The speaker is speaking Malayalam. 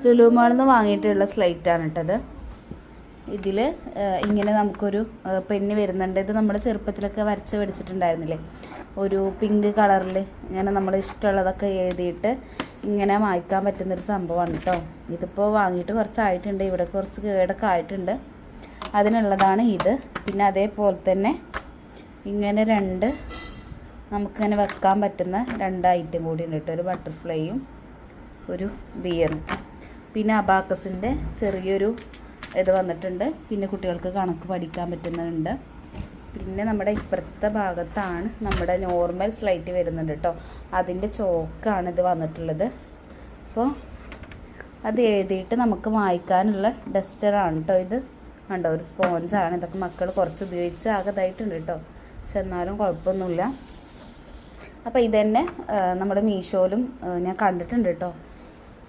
ലുലു മാളിൽ നിന്ന് വാങ്ങിയിട്ടുള്ള സ്ലൈറ്റാണ് ഇട്ടത്. ഇതിൽ ഇങ്ങനെ നമുക്കൊരു പെന്ന് വരുന്നുണ്ട്. ഇത് നമ്മൾ ചെറുപ്പത്തിലൊക്കെ വരച്ച് പഠിച്ചിട്ടുണ്ടായിരുന്നില്ലേ, ഒരു പിങ്ക് കളറിൽ ഇങ്ങനെ നമ്മൾ ഇഷ്ടമുള്ളതൊക്കെ എഴുതിയിട്ട് ഇങ്ങനെ മായ്ക്കാൻ പറ്റുന്നൊരു സംഭവമാണ് കേട്ടോ. ഇതിപ്പോൾ വാങ്ങിയിട്ട് കുറച്ചായിട്ടുണ്ട്, ഇവിടെ കുറച്ച് കേടൊക്കെ ആയിട്ടുണ്ട്, അതിനുള്ളതാണ് ഇത്. പിന്നെ അതേപോലെ തന്നെ ഇങ്ങനെ നമുക്കിങ്ങനെ വെക്കാൻ പറ്റുന്ന 2 ഐറ്റം കൂടി ഉണ്ട് കേട്ടോ, ഒരു ബട്ടർഫ്ലൈയും ഒരു ബിയറും. പിന്നെ അബാക്കസിൻ്റെ ചെറിയൊരു ഇത് വന്നിട്ടുണ്ട്. പിന്നെ കുട്ടികൾക്ക് കണക്ക് പഠിക്കാൻ പറ്റുന്നുണ്ട്. പിന്നെ നമ്മുടെ ഇപ്പുറത്തെ ഭാഗത്താണ് നമ്മുടെ നോർമൽ സ്ലൈറ്റ് വരുന്നുണ്ട് കേട്ടോ, അതിൻ്റെ ചോക്കാണ് ഇത് വന്നിട്ടുള്ളത്. അപ്പോൾ അത് എഴുതിയിട്ട് നമുക്ക് വായിക്കാനുള്ള ഡസ്റ്ററാണ് കേട്ടോ ഇത്. കണ്ടോ, ഒരു സ്പോഞ്ചാണ്. ഇതൊക്കെ മക്കൾ കുറച്ച് ഉപയോഗിച്ച് ആകതായിട്ടുണ്ട് കേട്ടോ, പക്ഷെ എന്നാലും കുഴപ്പമൊന്നുമില്ല. അപ്പോൾ ഇതന്നെ നമ്മുടെ മീഷോയിലും ഞാൻ കണ്ടിട്ടുണ്ട് കേട്ടോ.